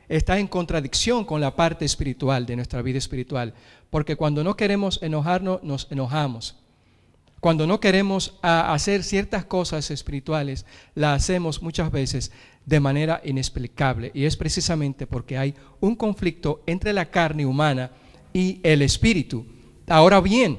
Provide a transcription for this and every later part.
está en contradicción con la parte espiritual de nuestra vida espiritual, porque cuando no queremos enojarnos, nos enojamos. Cuando no queremos hacer ciertas cosas espirituales, las hacemos muchas veces de manera inexplicable, y es precisamente porque hay un conflicto entre la carne humana y el espíritu. Ahora bien,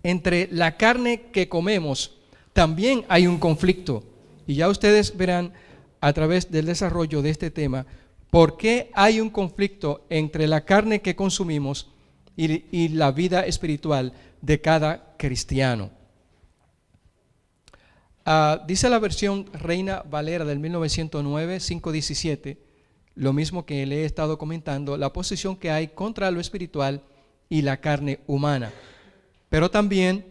entre la carne que comemos también hay un conflicto, y ya ustedes verán a través del desarrollo de este tema por qué hay un conflicto entre la carne que consumimos y la vida espiritual de cada cristiano. Dice la versión Reina Valera del 1909, 5:17, lo mismo que le he estado comentando, la posición que hay contra lo espiritual y la carne humana. Pero también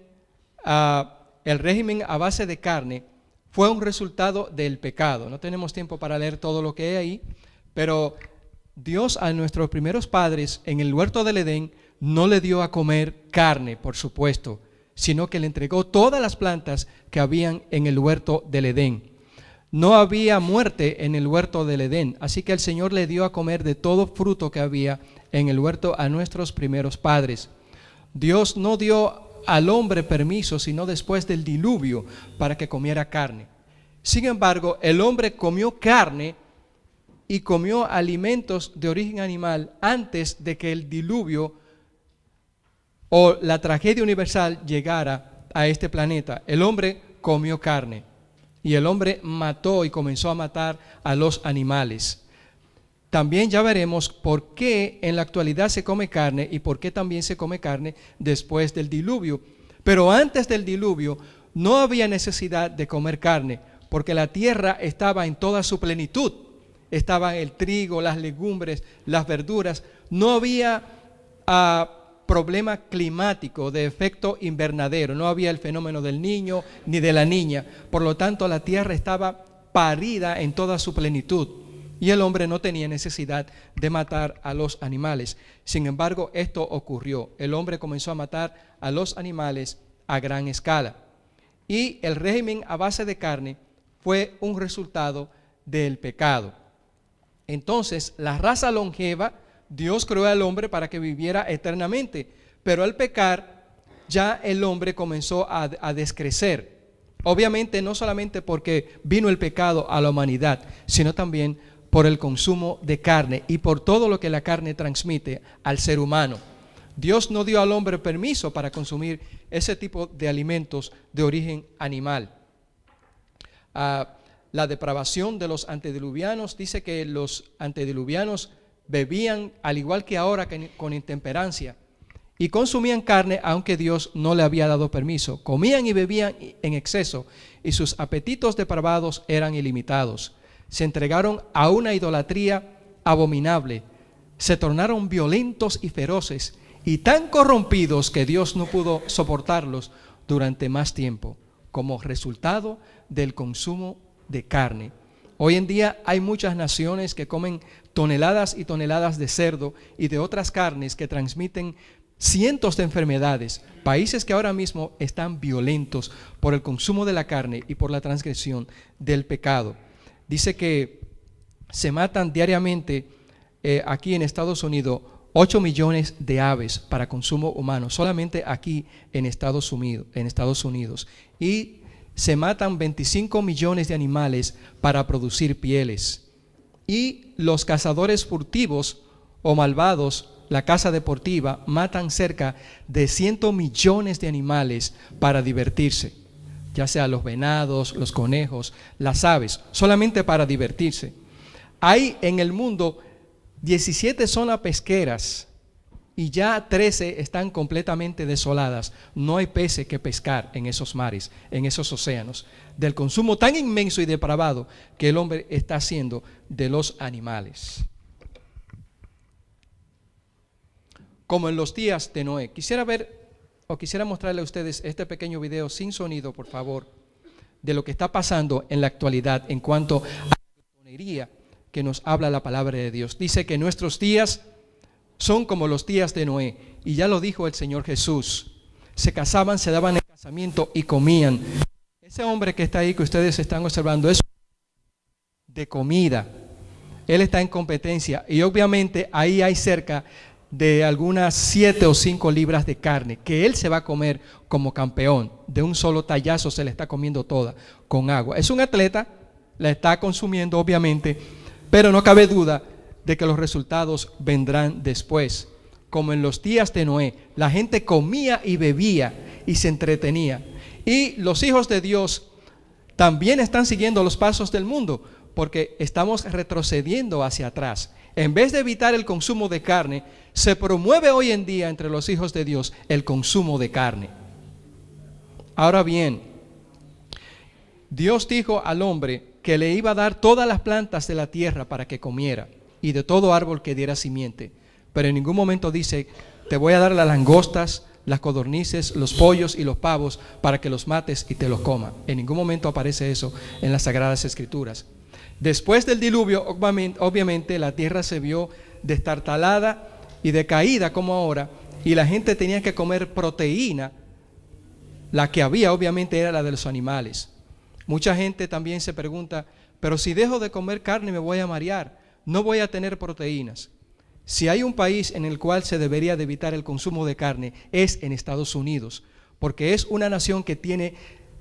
el régimen a base de carne fue un resultado del pecado. No tenemos tiempo para leer todo lo que hay ahí, pero Dios a nuestros primeros padres en el huerto del Edén no le dio a comer carne, por supuesto, sino que le entregó todas las plantas que habían en el huerto del Edén. No había muerte en el huerto del Edén, así que el Señor le dio a comer de todo fruto que había en el huerto a nuestros primeros padres. Dios no dio al hombre permiso, sino después del diluvio, para que comiera carne. Sin embargo, el hombre comió carne y comió alimentos de origen animal antes de que el diluvio o la tragedia universal llegara a este planeta. El hombre comió carne y el hombre mató y comenzó a matar a los animales. También ya veremos por qué en la actualidad se come carne y por qué también se come carne después del diluvio. Pero antes del diluvio no había necesidad de comer carne, porque la tierra estaba en toda su plenitud. Estaba el trigo, las legumbres, las verduras. No había problema climático de efecto invernadero. No había el fenómeno del niño ni de la niña. Por lo tanto, la tierra estaba parida en toda su plenitud. Y el hombre no tenía necesidad de matar a los animales. Sin embargo, esto ocurrió. El hombre comenzó a matar a los animales a gran escala. Y el régimen a base de carne fue un resultado del pecado. Entonces, la raza longeva, Dios creó al hombre para que viviera eternamente. Pero al pecar, ya el hombre comenzó a descrecer. Obviamente, no solamente porque vino el pecado a la humanidad, sino también por el consumo de carne y por todo lo que la carne transmite al ser humano. Dios no dio al hombre permiso para consumir ese tipo de alimentos de origen animal. La depravación de los antediluvianos dice que los antediluvianos bebían al igual que ahora con intemperancia y consumían carne aunque Dios no le había dado permiso. Comían y bebían en exceso y sus apetitos depravados eran ilimitados. Se entregaron a una idolatría abominable, se tornaron violentos y feroces y tan corrompidos que Dios no pudo soportarlos durante más tiempo, como resultado del consumo de carne. Hoy en día hay muchas naciones que comen toneladas y toneladas de cerdo y de otras carnes que transmiten cientos de enfermedades, países que ahora mismo están violentos por el consumo de la carne y por la transgresión del pecado. Dice que se matan diariamente aquí en Estados Unidos 8 millones de aves para consumo humano, solamente aquí en Estados Unidos. Y se matan 25 millones de animales para producir pieles. Y los cazadores furtivos o malvados, la caza deportiva, matan cerca de 100 millones de animales para divertirse, ya sea los venados, los conejos, las aves, solamente para divertirse. Hay en el mundo 17 zonas pesqueras y ya 13 están completamente desoladas. No hay peces que pescar en esos mares, en esos océanos, del consumo tan inmenso y depravado que el hombre está haciendo de los animales. Como en los días de Noé. Quisiera mostrarle a ustedes este pequeño video sin sonido, por favor, de lo que está pasando en la actualidad en cuanto a la glotonería que nos habla la palabra de Dios. Dice que nuestros días son como los días de Noé, y ya lo dijo el Señor Jesús. Se casaban, se daban el casamiento y comían. Ese hombre que está ahí, que ustedes están observando, es de comida. Él está en competencia y obviamente ahí hay cerca de algunas 7 o 5 libras de carne que él se va a comer como campeón. De un solo tallazo se le está comiendo toda con agua. Es un atleta, la está consumiendo obviamente, pero no cabe duda de que los resultados vendrán después. Como en los días de Noé, la gente comía y bebía y se entretenía. Y los hijos de Dios también están siguiendo los pasos del mundo, porque estamos retrocediendo hacia atrás. En vez de evitar el consumo de carne, se promueve hoy en día entre los hijos de Dios el consumo de carne. Ahora bien, Dios dijo al hombre que le iba a dar todas las plantas de la tierra para que comiera y de todo árbol que diera simiente. Pero en ningún momento dice, te voy a dar las langostas, las codornices, los pollos y los pavos para que los mates y te los comas. En ningún momento aparece eso en las Sagradas Escrituras. Después del diluvio, obviamente, la tierra se vio destartalada y decaída como ahora, y la gente tenía que comer proteína. La que había, obviamente, era la de los animales. Mucha gente también se pregunta, pero si dejo de comer carne me voy a marear, no voy a tener proteínas. Si hay un país en el cual se debería de evitar el consumo de carne, es en Estados Unidos, porque es una nación que tiene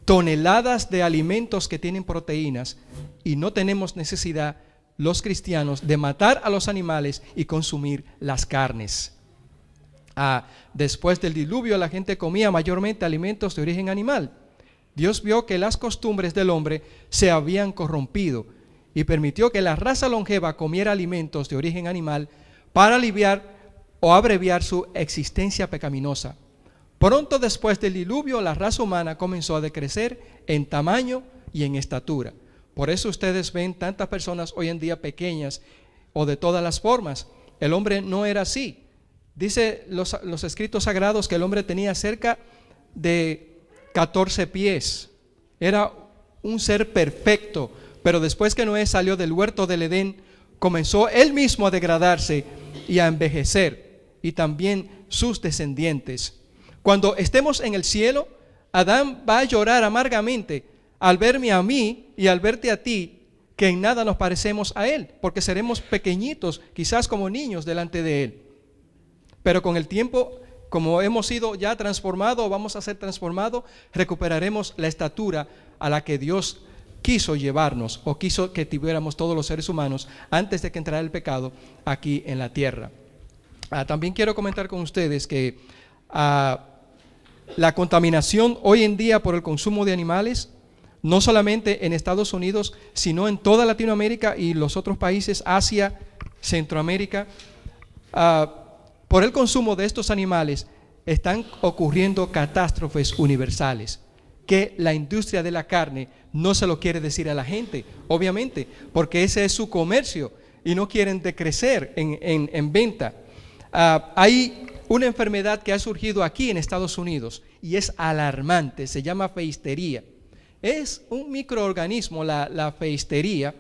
toneladas de alimentos que tienen proteínas y no tenemos necesidad, los cristianos, de matar a los animales y consumir las carnes. Después del diluvio la gente comía mayormente alimentos de origen animal. Dios vio que las costumbres del hombre se habían corrompido y permitió que la raza longeva comiera alimentos de origen animal para aliviar o abreviar su existencia pecaminosa. Pronto después del diluvio, la raza humana comenzó a decrecer en tamaño y en estatura. Por eso ustedes ven tantas personas hoy en día pequeñas o de todas las formas. El hombre no era así. Dice los escritos sagrados que el hombre tenía cerca de 14 pies. Era un ser perfecto, pero después que Noé salió del huerto del Edén, comenzó él mismo a degradarse y a envejecer, y también sus descendientes. Cuando estemos en el cielo, Adán va a llorar amargamente al verme a mí y al verte a ti, que en nada nos parecemos a él, porque seremos pequeñitos, quizás como niños delante de él. Pero con el tiempo, como hemos sido ya transformados, vamos a ser transformados, recuperaremos la estatura a la que Dios quiso llevarnos, o quiso que tuviéramos todos los seres humanos antes de que entrara el pecado aquí en la tierra. También quiero comentar con ustedes que la contaminación hoy en día por el consumo de animales, no solamente en Estados Unidos, sino en toda Latinoamérica y los otros países, Asia, Centroamérica, por el consumo de estos animales están ocurriendo catástrofes universales que la industria de la carne no se lo quiere decir a la gente, obviamente, porque ese es su comercio y no quieren decrecer en venta. Hay una enfermedad que ha surgido aquí en Estados Unidos y es alarmante, se llama feistería. Es un microorganismo, la feistería,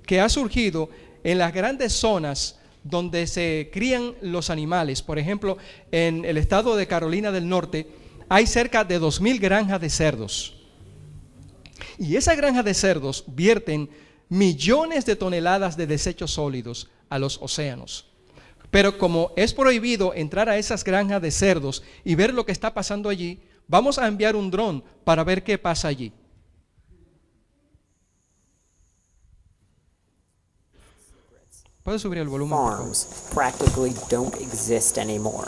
que ha surgido en las grandes zonas donde se crían los animales. Por ejemplo, en el estado de Carolina del Norte hay cerca de 2,000 granjas de cerdos. Y esas granjas de cerdos vierten millones de toneladas de desechos sólidos a los océanos. Pero como es prohibido entrar a esas granjas de cerdos y ver lo que está pasando allí, vamos a enviar un dron para ver qué pasa allí. ¿Puedes subir el volumen, por favor? Farms practically don't exist anymore.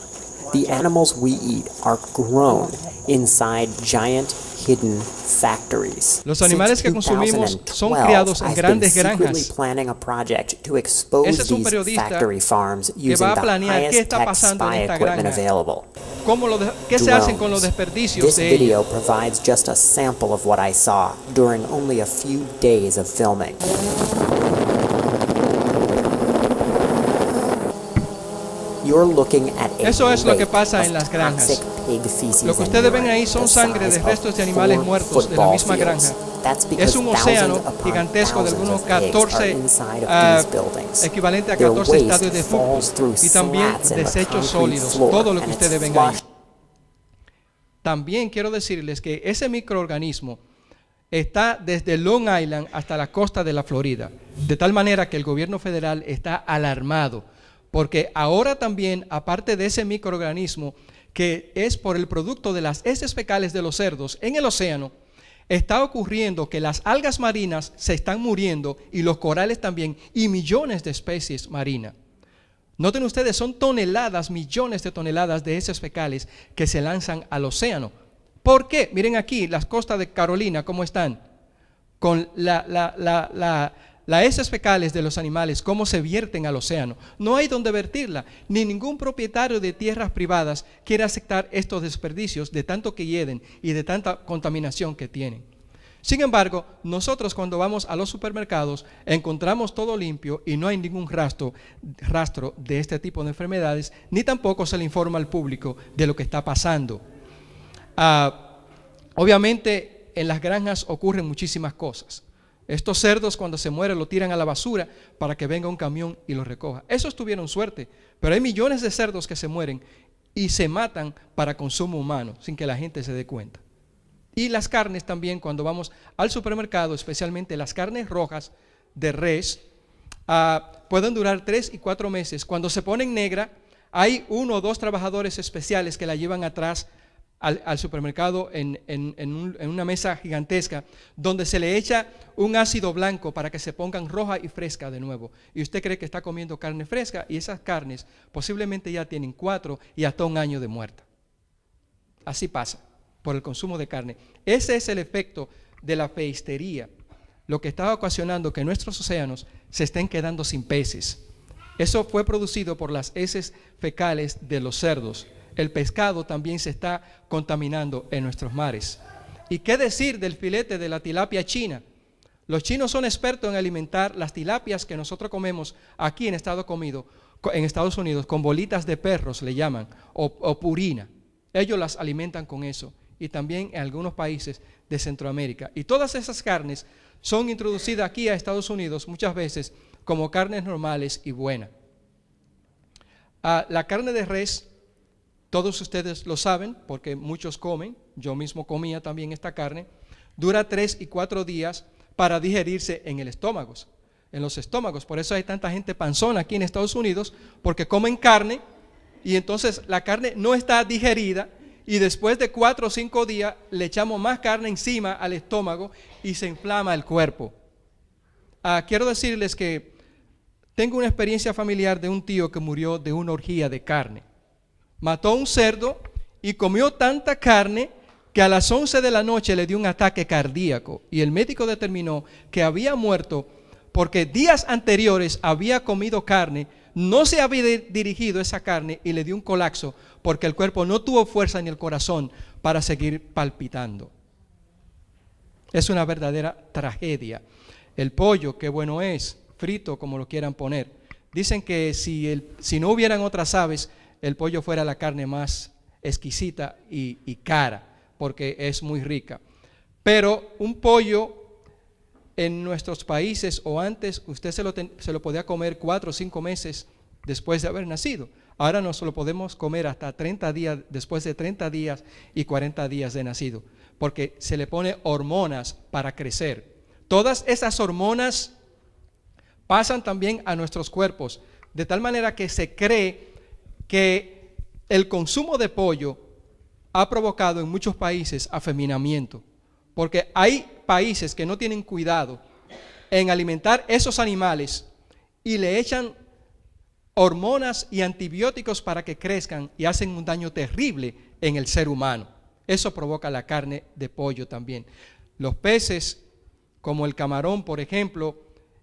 The animals we eat are grown inside giant hidden factories. Los animales que consumimos son criados en grandes granjas. Ese es un periodista que va a planear qué está pasando en esta granja. ¿Qué se hacen con los desperdicios de ellos? This video provides just a sample of what I saw during only a few days of filming. Eso es lo que pasa en las granjas. Lo que ustedes ven ahí son sangre de restos de animales muertos de la misma granja. Es un océano gigantesco de algunos 14, equivalente a 14 estadios de fútbol, y también desechos sólidos, todo lo que ustedes ven ahí. También quiero decirles que ese microorganismo está desde Long Island hasta la costa de la Florida, de tal manera que el gobierno federal está alarmado, porque ahora también, aparte de ese microorganismo que es por el producto de las heces fecales de los cerdos en el océano, está ocurriendo que las algas marinas se están muriendo y los corales también, y millones de especies marinas. Noten ustedes, son toneladas, millones de toneladas de heces fecales que se lanzan al océano. ¿Por qué? Miren aquí las costas de Carolina, ¿cómo están? Con las heces fecales de los animales, cómo se vierten al océano. No hay donde vertirla, ni ningún propietario de tierras privadas quiere aceptar estos desperdicios de tanto que hieden y de tanta contaminación que tienen. Sin embargo, nosotros cuando vamos a los supermercados encontramos todo limpio y no hay ningún rastro de este tipo de enfermedades, ni tampoco se le informa al público de lo que está pasando. Obviamente en las granjas ocurren muchísimas cosas. Estos cerdos cuando se mueren lo tiran a la basura para que venga un camión y los recoja. Esos tuvieron suerte, pero hay millones de cerdos que se mueren y se matan para consumo humano sin que la gente se dé cuenta. Y las carnes también, cuando vamos al supermercado, especialmente las carnes rojas de res, pueden durar 3 y 4 meses. Cuando se ponen negra, hay 1 o 2 trabajadores especiales que la llevan atrás al supermercado en una mesa gigantesca, donde se le echa un ácido blanco para que se pongan roja y fresca de nuevo. Y usted cree que está comiendo carne fresca, y esas carnes posiblemente ya tienen 4 y hasta 1 año de muerta. Así pasa por el consumo de carne. Ese es el efecto de la peistería, lo que está ocasionando que nuestros océanos se estén quedando sin peces. Eso fue producido por las heces fecales de los cerdos. El pescado también se está contaminando en nuestros mares. ¿Y qué decir del filete de la tilapia china? Los chinos son expertos en alimentar las tilapias que nosotros comemos aquí en Estados Unidos con bolitas de perros, le llaman, o purina. Ellos las alimentan con eso, y también en algunos países de Centroamérica. Y todas esas carnes son introducidas aquí a Estados Unidos muchas veces como carnes normales y buenas. La carne de res, todos ustedes lo saben porque muchos comen, yo mismo comía también esta carne, dura 3 y 4 días para digerirse en los estómagos. Por eso hay tanta gente panzona aquí en Estados Unidos, porque comen carne y entonces la carne no está digerida, y después de 4 o 5 días le echamos más carne encima al estómago y se inflama el cuerpo. Quiero decirles que tengo una experiencia familiar de un tío que murió de una orgía de carne. Mató un cerdo y comió tanta carne que a las 11 de la noche le dio un ataque cardíaco, y el médico determinó que había muerto porque días anteriores había comido carne, no se había dirigido esa carne y le dio un colapso porque el cuerpo no tuvo fuerza ni el corazón para seguir palpitando. Es una verdadera tragedia. El pollo, qué bueno es, frito como lo quieran poner. Dicen que si no hubieran otras aves, el pollo fuera la carne más exquisita y cara, porque es muy rica. Pero un pollo en nuestros países o antes, usted se lo podía comer 4 o 5 meses después de haber nacido. Ahora nos lo podemos comer hasta 30 días, después de 30 días y 40 días de nacido, porque se le pone hormonas para crecer. Todas esas hormonas pasan también a nuestros cuerpos, de tal manera que se cree que el consumo de pollo ha provocado en muchos países afeminamiento, porque hay países que no tienen cuidado en alimentar esos animales y le echan hormonas y antibióticos para que crezcan y hacen un daño terrible en el ser humano. Eso provoca la carne de pollo también. Los peces, como el camarón, por ejemplo,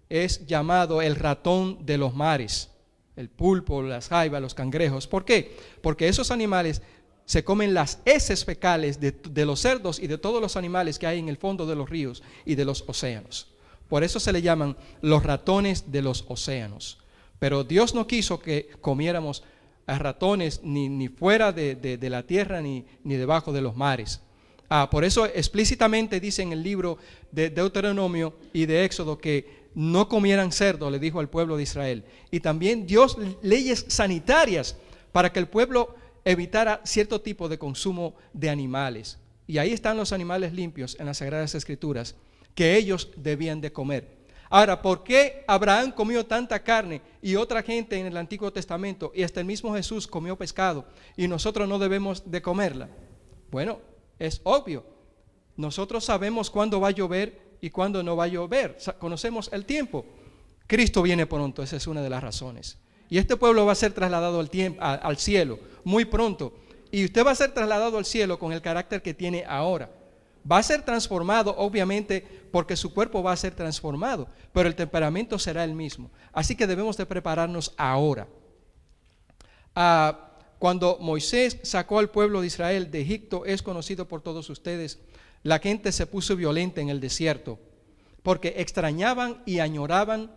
es llamado el ratón de los mares. El pulpo, las jaivas, los cangrejos. ¿Por qué? Porque esos animales se comen las heces fecales de los cerdos y de todos los animales que hay en el fondo de los ríos y de los océanos. Por eso se le llaman los ratones de los océanos. Pero Dios no quiso que comiéramos a ratones ni fuera de la tierra ni debajo de los mares. Por eso explícitamente dice en el libro de Deuteronomio y de Éxodo que no comieran cerdo, le dijo al pueblo de Israel. Y también Dios leyes sanitarias para que el pueblo evitara cierto tipo de consumo de animales. Y ahí están los animales limpios en las Sagradas Escrituras que ellos debían de comer. Ahora, ¿por qué Abraham comió tanta carne y otra gente en el Antiguo Testamento y hasta el mismo Jesús comió pescado y nosotros no debemos de comerla? Bueno, es obvio. Nosotros sabemos cuándo va a llover y cuándo no va a llover. Conocemos el tiempo. Cristo viene pronto, esa es una de las razones. Y este pueblo va a ser trasladado al cielo muy pronto. Y usted va a ser trasladado al cielo con el carácter que tiene ahora. Va a ser transformado, obviamente, porque su cuerpo va a ser transformado, pero el temperamento será el mismo. Así que debemos de prepararnos ahora. Cuando Moisés sacó al pueblo de Israel de Egipto, es conocido por todos ustedes, la gente se puso violenta en el desierto, porque extrañaban y añoraban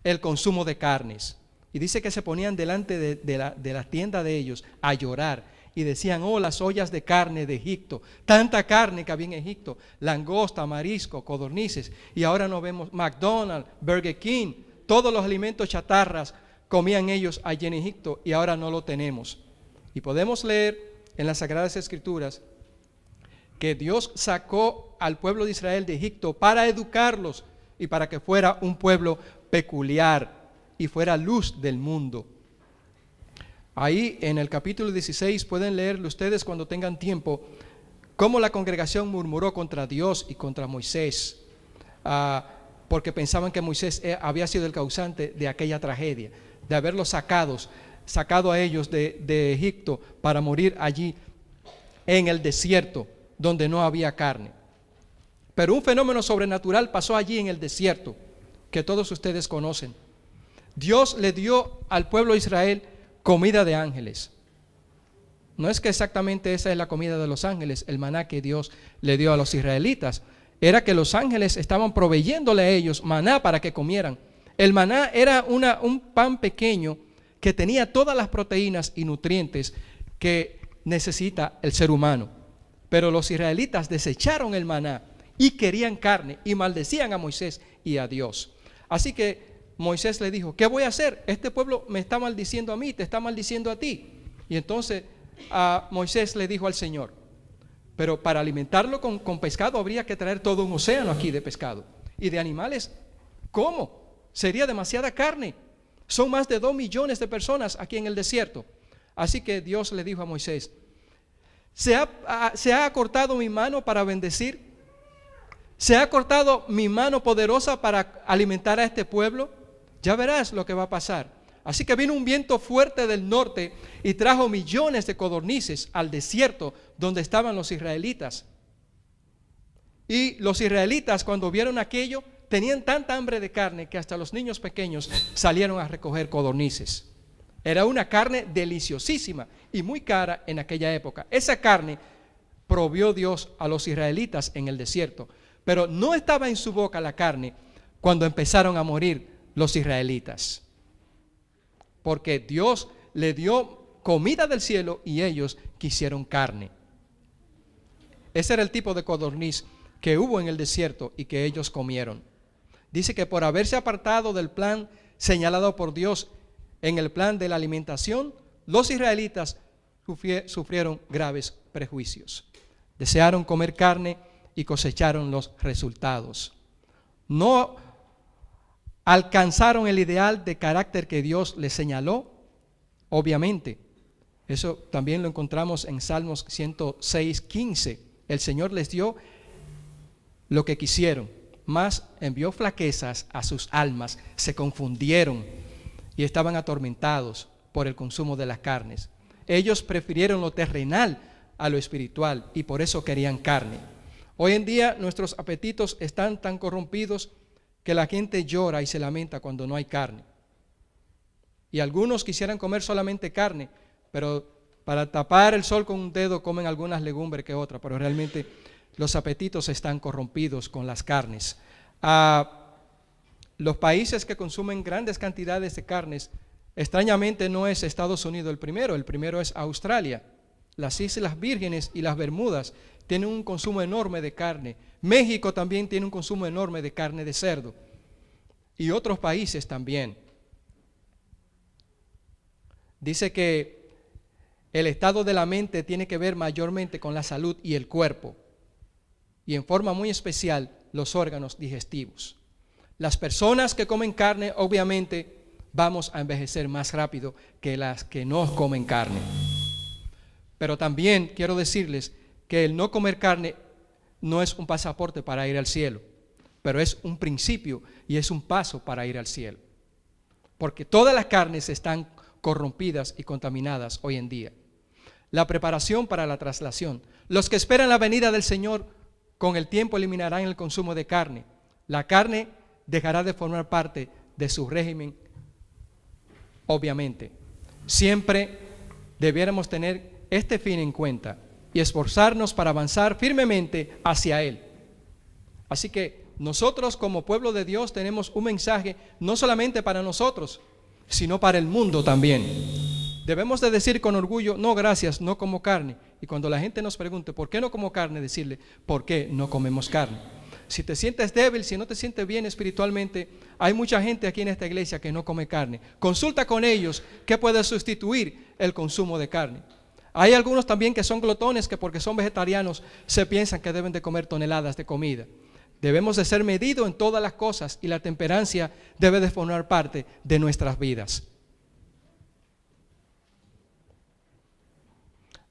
el consumo de carnes. Y dice que se ponían delante de la tienda de ellos a llorar. Y decían, oh, las ollas de carne de Egipto, tanta carne que había en Egipto, langosta, marisco, codornices, y ahora no vemos McDonald's, Burger King, todos los alimentos chatarras comían ellos allí en Egipto y ahora no lo tenemos. Y podemos leer en las Sagradas Escrituras que Dios sacó al pueblo de Israel de Egipto para educarlos y para que fuera un pueblo peculiar y fuera luz del mundo. Ahí en el capítulo 16 pueden leerlo ustedes cuando tengan tiempo, cómo la congregación murmuró contra Dios y contra Moisés, porque pensaban que Moisés había sido el causante de aquella tragedia, de haberlos sacado a ellos de Egipto para morir allí en el desierto, donde no había carne. Pero un fenómeno sobrenatural pasó allí en el desierto, que todos ustedes conocen. Dios le dio al pueblo de Israel comida de ángeles. No es que exactamente esa es la comida de los ángeles, el maná que Dios le dio a los israelitas. Era que los ángeles estaban proveyéndole a ellos maná para que comieran. El maná era un pan pequeño que tenía todas las proteínas y nutrientes que necesita el ser humano. Pero los israelitas desecharon el maná y querían carne y maldecían a Moisés y a Dios. Así que Moisés le dijo, ¿qué voy a hacer? Este pueblo me está maldiciendo a mí, te está maldiciendo a ti. Y entonces Moisés le dijo al Señor, pero para alimentarlo con pescado habría que traer todo un océano aquí de pescado. Y de animales, ¿cómo? Sería demasiada carne. Son más de 2 millones de personas aquí en el desierto. Así que Dios le dijo a Moisés, ¿se ha acortado mi mano para bendecir? ¿Se ha cortado mi mano poderosa para alimentar a este pueblo? Ya verás lo que va a pasar. Así que vino un viento fuerte del norte y trajo millones de codornices al desierto donde estaban los israelitas. Y los israelitas, cuando vieron aquello, tenían tanta hambre de carne que hasta los niños pequeños salieron a recoger codornices. Era una carne deliciosísima y muy cara en aquella época. Esa carne provió Dios a los israelitas en el desierto, pero no estaba en su boca la carne cuando empezaron a morir los israelitas, porque Dios le dio comida del cielo y ellos quisieron carne. Ese era el tipo de codorniz que hubo en el desierto y que ellos comieron. Dice que por haberse apartado del plan señalado por Dios en el plan de la alimentación, los israelitas sufrieron graves prejuicios. Desearon comer carne y cosecharon los resultados. No alcanzaron el ideal de carácter que Dios les señaló, obviamente. Eso también lo encontramos en Salmos 106:15. El Señor les dio lo que quisieron, mas envió flaquezas a sus almas, se confundieron y estaban atormentados por el consumo de las carnes. Ellos prefirieron lo terrenal a lo espiritual y por eso querían carne. Hoy en día nuestros apetitos están tan corrompidos que la gente llora y se lamenta cuando no hay carne. Y algunos quisieran comer solamente carne, pero para tapar el sol con un dedo comen algunas legumbres que otras, pero realmente los apetitos están corrompidos con las carnes. Los países que consumen grandes cantidades de carnes, extrañamente no es Estados Unidos el primero es Australia. Las Islas Vírgenes y las Bermudas tienen un consumo enorme de carne. México también tiene un consumo enorme de carne de cerdo. Y otros países también. Dice que El estado de la mente tiene que ver mayormente con la salud y el cuerpo, y en forma muy especial los órganos digestivos. Las personas que comen carne, obviamente, vamos a envejecer más rápido que las que no comen carne. Pero también quiero decirles que el no comer carne no es un pasaporte para ir al cielo, pero es un principio y es un paso para ir al cielo. Porque todas las carnes están corrompidas y contaminadas hoy en día. La preparación para la traslación. Los que esperan la venida del Señor con el tiempo eliminarán el consumo de carne. La carne dejará de formar parte de su régimen, obviamente. Siempre debiéramos tener este fin en cuenta y esforzarnos para avanzar firmemente hacia Él. Así que nosotros como pueblo de Dios tenemos un mensaje no solamente para nosotros, sino para el mundo también. Debemos de decir con orgullo, no gracias, no como carne. Y cuando la gente nos pregunte, ¿por qué no como carne? Decirle, ¿por qué no comemos carne? Si te sientes débil, si no te sientes bien espiritualmente, hay mucha gente aquí en esta iglesia que no come carne. Consulta con ellos qué puede sustituir el consumo de carne. Hay algunos también que son glotones que porque son vegetarianos se piensan que deben de comer toneladas de comida. Debemos de ser medidos en todas las cosas y la temperancia debe de formar parte de nuestras vidas.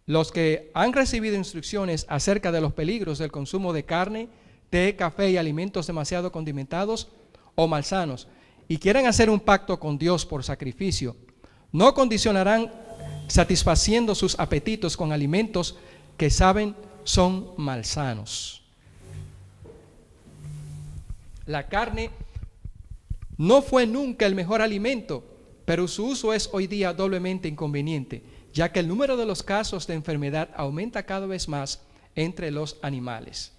Los que han recibido instrucciones acerca de los peligros del consumo de carne, té, café y alimentos demasiado condimentados o malsanos y quieran hacer un pacto con Dios por sacrificio, no condicionarán satisfaciendo sus apetitos con alimentos que saben son malsanos. La carne no fue nunca el mejor alimento, pero su uso es hoy día doblemente inconveniente, ya que el número de los casos de enfermedad aumenta cada vez más entre los animales.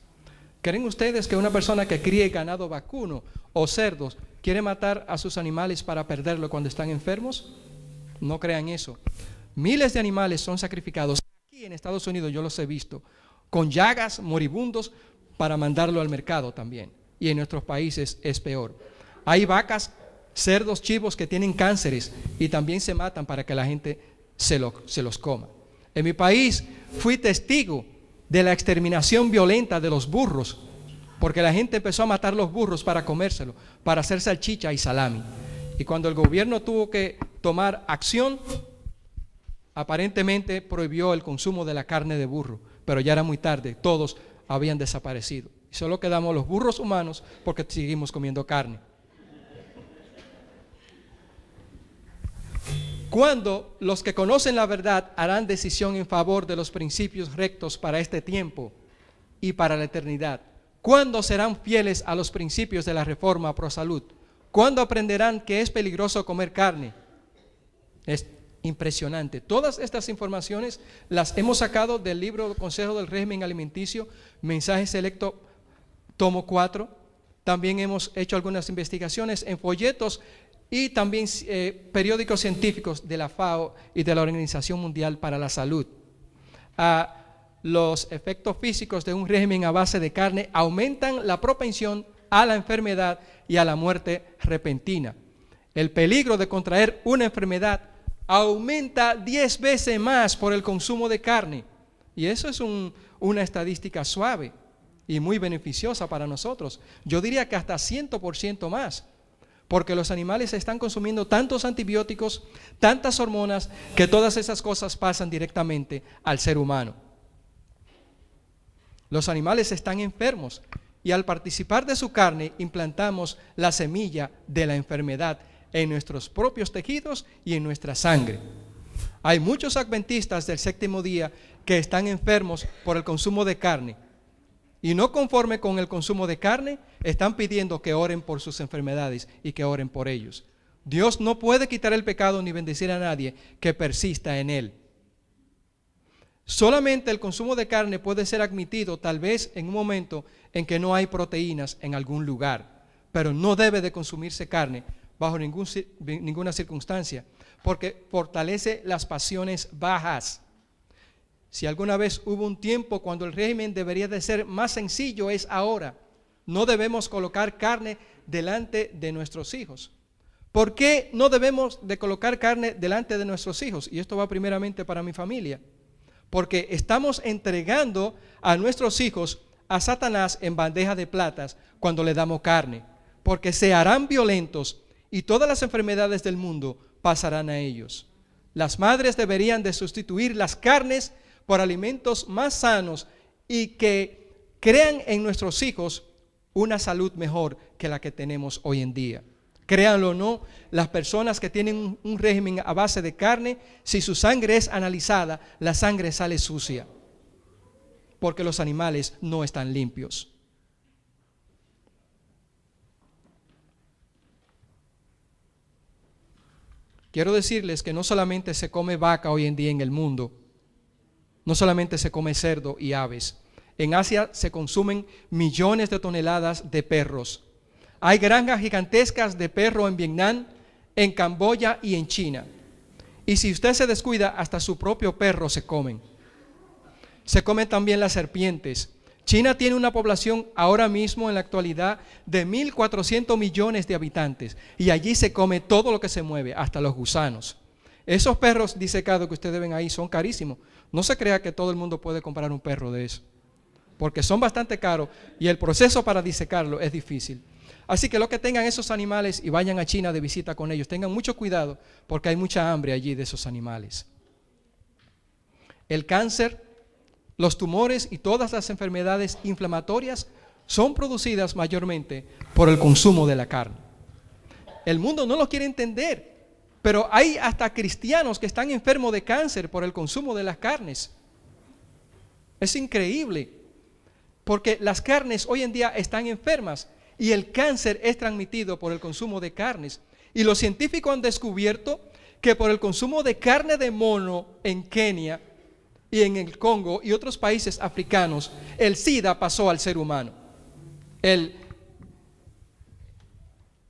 ¿Creen ustedes que una persona que críe ganado vacuno o cerdos quiere matar a sus animales para perderlo cuando están enfermos? No crean eso. Miles de animales son sacrificados. Aquí en Estados Unidos yo los he visto, con llagas, moribundos, para mandarlo al mercado también. Y en nuestros países es peor. Hay vacas, cerdos, chivos que tienen cánceres y también se matan para que la gente se los coma. En mi país fui testigo de la exterminación violenta de los burros, porque la gente empezó a matar los burros para comérselo, para hacer salchicha y salami. Y cuando el gobierno tuvo que tomar acción, aparentemente prohibió el consumo de la carne de burro, pero ya era muy tarde, todos habían desaparecido. Y solo quedamos los burros humanos porque seguimos comiendo carne. Cuando los que conocen la verdad harán decisión en favor de los principios rectos para este tiempo y para la eternidad, ¿cuándo serán fieles a los principios de la reforma pro salud? ¿Cuándo aprenderán que es peligroso comer carne? Es impresionante. Todas estas informaciones las hemos sacado del libro Consejo del Régimen Alimenticio, Mensaje Selecto, tomo 4. También hemos hecho algunas investigaciones en folletos y también periódicos científicos de la FAO y de la Organización Mundial para la Salud. Los efectos físicos de un régimen a base de carne aumentan la propensión a la enfermedad y a la muerte repentina. El peligro de contraer una enfermedad aumenta 10 veces más por el consumo de carne. Y eso es una estadística suave y muy beneficiosa para nosotros. Yo diría que hasta 100% más, porque los animales están consumiendo tantos antibióticos, tantas hormonas, que todas esas cosas pasan directamente al ser humano. Los animales están enfermos y al participar de su carne implantamos la semilla de la enfermedad en nuestros propios tejidos y en nuestra sangre. Hay muchos adventistas del séptimo día que están enfermos por el consumo de carne y no conforme con el consumo de carne, están pidiendo que oren por sus enfermedades y que oren por ellos. Dios no puede quitar el pecado ni bendecir a nadie que persista en él. Solamente el consumo de carne puede ser admitido tal vez en un momento en que no hay proteínas en algún lugar, pero no debe de consumirse carne bajo ninguna circunstancia, porque fortalece las pasiones bajas. Si alguna vez hubo un tiempo cuando el régimen debería de ser más sencillo, es ahora. No debemos colocar carne delante de nuestros hijos, ¿Por qué no debemos de colocar carne delante de nuestros hijos? Y esto va primeramente para mi familia. Porque estamos entregando a nuestros hijos a Satanás en bandeja de platas cuando le damos carne. Porque se harán violentos y todas las enfermedades del mundo pasarán a ellos. Las madres deberían de sustituir las carnes por alimentos más sanos y que crean en nuestros hijos una salud mejor que la que tenemos hoy en día. Créanlo o no, las personas que tienen un régimen a base de carne, si su sangre es analizada, la sangre sale sucia, porque los animales no están limpios. Quiero decirles que no solamente se come vaca hoy en día en el mundo, no solamente se come cerdo y aves. En Asia se consumen millones de toneladas de perros. Hay granjas gigantescas de perro en Vietnam, en Camboya y en China. Y si usted se descuida, hasta su propio perro se comen. Se comen también las serpientes. China tiene una población ahora mismo en la actualidad de 1.400 millones de habitantes. Y allí se come todo lo que se mueve, hasta los gusanos. Esos perros disecados que ustedes ven ahí son carísimos. No se crea que todo el mundo puede comprar un perro de eso, porque son bastante caros y el proceso para disecarlo es difícil. Así que los que tengan esos animales y vayan a China de visita con ellos, tengan mucho cuidado porque hay mucha hambre allí de esos animales. El cáncer, los tumores y todas las enfermedades inflamatorias son producidas mayormente por el consumo de la carne. El mundo no lo quiere entender, pero hay hasta cristianos que están enfermos de cáncer por el consumo de las carnes. Es increíble, porque las carnes hoy en día están enfermas y el cáncer es transmitido por el consumo de carnes. Y los científicos han descubierto que por el consumo de carne de mono en Kenia y en el Congo y otros países africanos, el SIDA pasó al ser humano.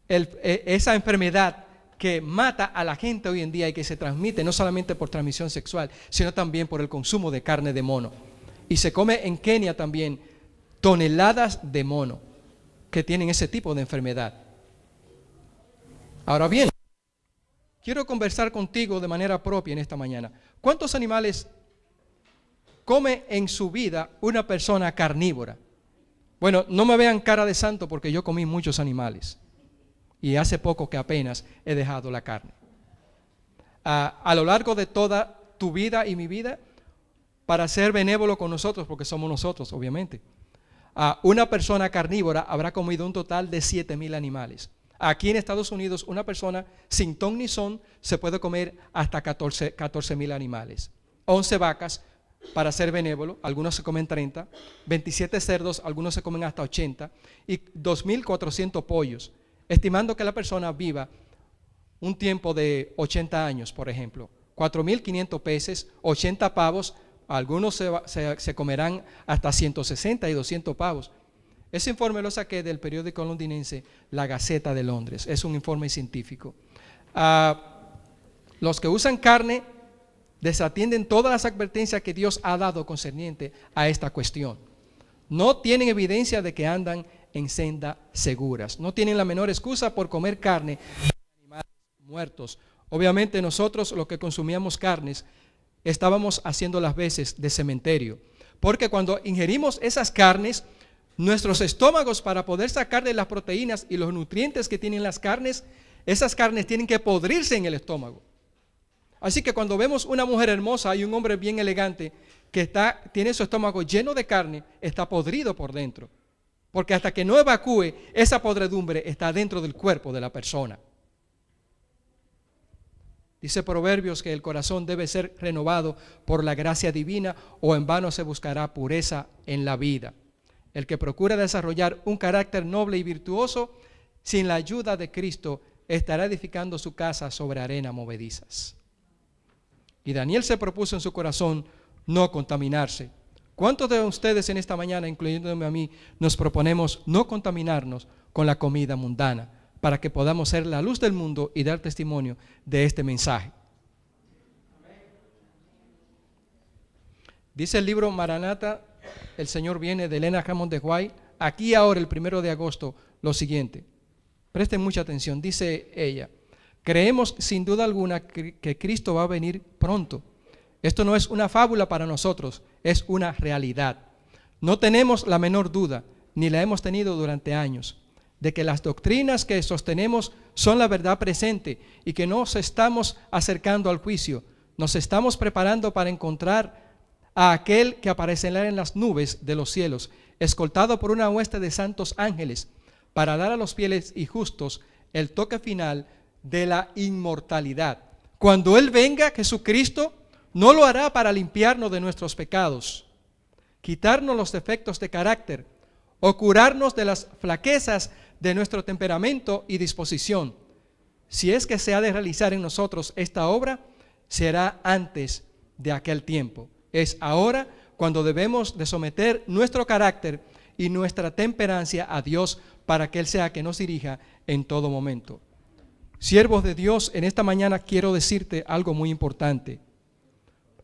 Esa enfermedad que mata a la gente hoy en día y que se transmite no solamente por transmisión sexual, sino también por el consumo de carne de mono. Y se come en Kenia también toneladas de mono que tienen ese tipo de enfermedad. Ahora bien, quiero conversar contigo de manera propia en esta mañana. ¿Cuántos animales come en su vida una persona carnívora? Bueno, no me vean cara de santo porque yo comí muchos animales y hace poco que apenas he dejado la carne. A lo largo de toda tu vida y mi vida, para ser benévolo con nosotros, porque somos nosotros, obviamente, una persona carnívora habrá comido un total de 7,000 animales. Aquí en Estados Unidos, una persona sin ton ni son se puede comer hasta 14,000 animales. 11 vacas, para ser benévolo, algunos se comen 30, 27 cerdos, algunos se comen hasta 80, y 2,400 pollos, estimando que la persona viva un tiempo de 80 años, por ejemplo. 4,500 peces, 80 pavos, algunos se comerán hasta 160 y 200 pavos. Ese informe lo saqué del periódico londinense La Gaceta de Londres. Es un informe científico. Los que usan carne desatienden todas las advertencias que Dios ha dado concerniente a esta cuestión. No tienen evidencia de que andan en senda seguras. No tienen la menor excusa por comer carne de animales muertos. Obviamente nosotros, los que consumíamos carnes, estábamos haciendo las veces de cementerio, porque cuando ingerimos esas carnes, nuestros estómagos, para poder sacar de las proteínas y los nutrientes que tienen las carnes, esas carnes tienen que podrirse en el estómago. Así que cuando vemos una mujer hermosa y un hombre bien elegante que tiene su estómago lleno de carne, está podrido por dentro, porque hasta que no evacúe, esa podredumbre está dentro del cuerpo de la persona. Dice Proverbios que el corazón debe ser renovado por la gracia divina, o en vano se buscará pureza en la vida. El que procura desarrollar un carácter noble y virtuoso, sin la ayuda de Cristo, estará edificando su casa sobre arena movedizas. Y Daniel se propuso en su corazón no contaminarse. ¿Cuántos de ustedes en esta mañana, incluyéndome a mí, nos proponemos no contaminarnos con la comida mundana, para que podamos ser la luz del mundo y dar testimonio de este mensaje? Dice el libro Maranata, el Señor viene, de Elena Hammond de White, aquí ahora el 1 de agosto, lo siguiente. Presten mucha atención. Dice ella: Creemos sin duda alguna que Cristo va a venir pronto. Esto no es una fábula para nosotros, es una realidad. No tenemos la menor duda, ni la hemos tenido durante años, de que las doctrinas que sostenemos son la verdad presente y que nos estamos acercando al juicio. Nos estamos preparando para encontrar a aquel que aparecerá en las nubes de los cielos, escoltado por una hueste de santos ángeles, para dar a los fieles y justos el toque final de la inmortalidad. Cuando Él venga, Jesucristo no lo hará para limpiarnos de nuestros pecados, quitarnos los defectos de carácter o curarnos de las flaquezas de nuestro temperamento y disposición. Si es que se ha de realizar en nosotros esta obra, será antes de aquel tiempo. Es ahora cuando debemos de someter nuestro carácter y nuestra temperancia a Dios para que Él sea que nos dirija en todo momento. Siervos de Dios, en esta mañana quiero decirte algo muy importante.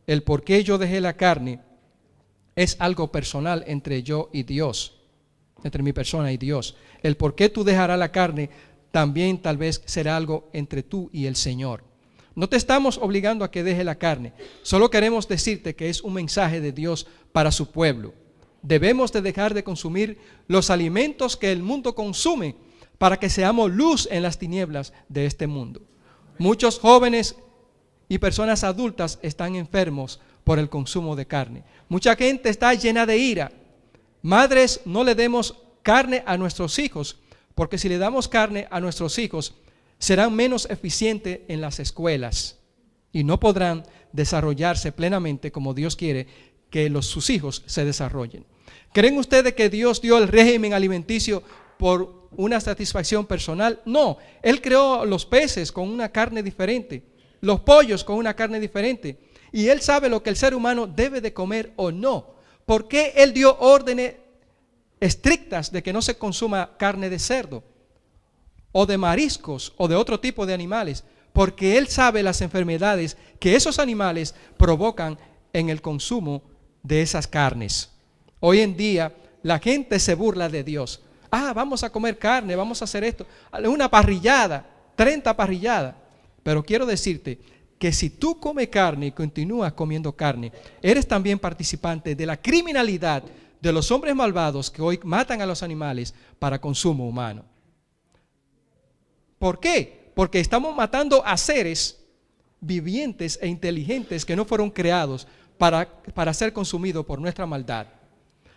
El por qué yo dejé la carne es algo personal entre yo y Dios, entre mi persona y Dios. El por qué tú dejarás la carne también tal vez será algo entre tú y el Señor. No te estamos obligando a que deje la carne, solo queremos decirte que es un mensaje de Dios para su pueblo. Debemos de dejar de consumir los alimentos que el mundo consume para que seamos luz en las tinieblas de este mundo. Muchos jóvenes y personas adultas están enfermos por el consumo de carne. Mucha gente está llena de ira. Madres, no le demos carne a nuestros hijos, porque si le damos carne a nuestros hijos, serán menos eficientes en las escuelas y no podrán desarrollarse plenamente como Dios quiere que sus hijos se desarrollen. ¿Creen ustedes que Dios dio el régimen alimenticio por una satisfacción personal? No, Él creó los peces con una carne diferente, los pollos con una carne diferente, y Él sabe lo que el ser humano debe de comer o no. ¿Por qué Él dio órdenes estrictas de que no se consuma carne de cerdo o de mariscos o de otro tipo de animales? Porque Él sabe las enfermedades que esos animales provocan en el consumo de esas carnes. Hoy en día la gente se burla de Dios. Vamos a comer carne, vamos a hacer esto, una parrillada, 30 parrilladas. Pero quiero decirte que si tú comes carne y continúas comiendo carne, eres también participante de la criminalidad de los hombres malvados que hoy matan a los animales para consumo humano. ¿Por qué? Porque estamos matando a seres vivientes e inteligentes que no fueron creados para ser consumidos por nuestra maldad.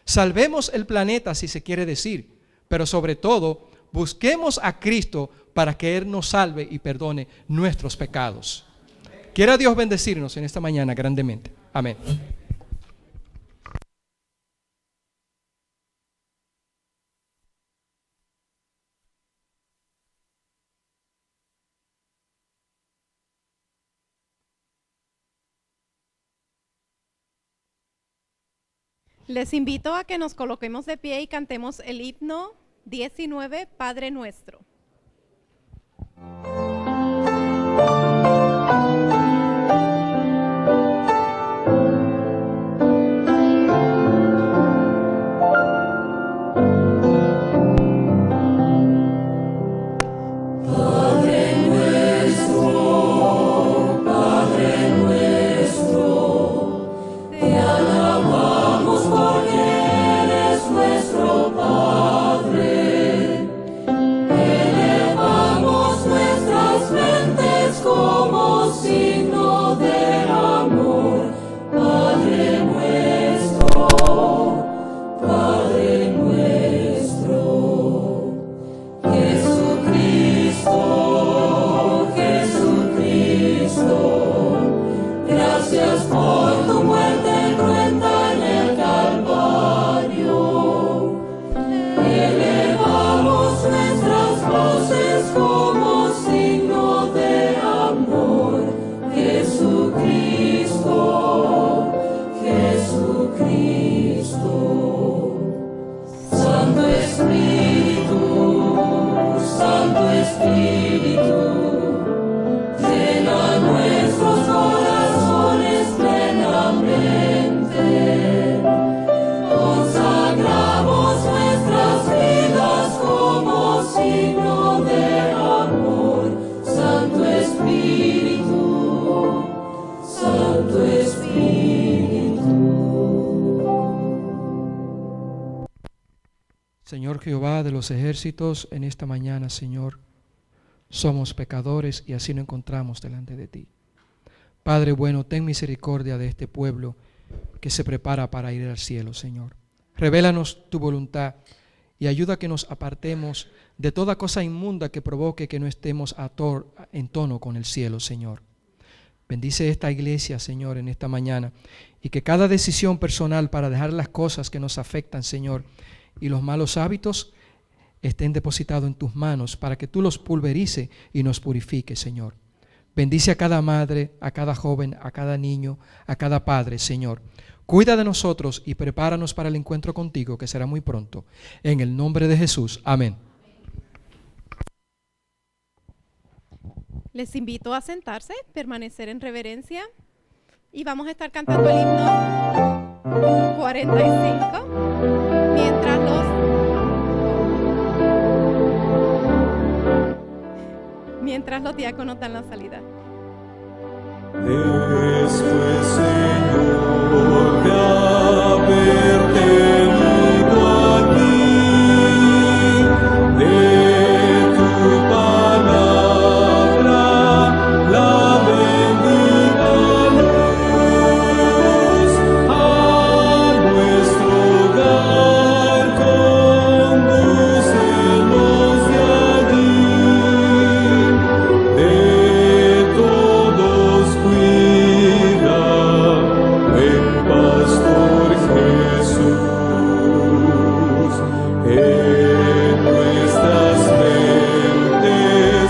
Salvemos el planeta, si se quiere decir, pero sobre todo busquemos a Cristo para que Él nos salve y perdone nuestros pecados. Quiera Dios bendecirnos en esta mañana grandemente. Amén. Les invito a que nos coloquemos de pie y cantemos el himno 19, Padre Nuestro. Llena nuestros Señor Jehová de los ejércitos, en esta mañana, Señor, somos pecadores y así nos encontramos delante de ti. Padre bueno, ten misericordia de este pueblo que se prepara para ir al cielo, Señor. Revélanos tu voluntad y ayuda a que nos apartemos de toda cosa inmunda que provoque que no estemos en tono con el cielo, Señor. Bendice esta iglesia, Señor, en esta mañana, y que cada decisión personal para dejar las cosas que nos afectan, Señor, y los malos hábitos estén depositados en tus manos para que tú los pulverices y nos purifiques, Señor. Bendice a cada madre, a cada joven, a cada niño, a cada padre, Señor. Cuida de nosotros y prepáranos para el encuentro contigo, que será muy pronto. En el nombre de Jesús. Amén. Les invito a sentarse, permanecer en reverencia y vamos a estar cantando el himno 45 mientras los diáconos dan la salida.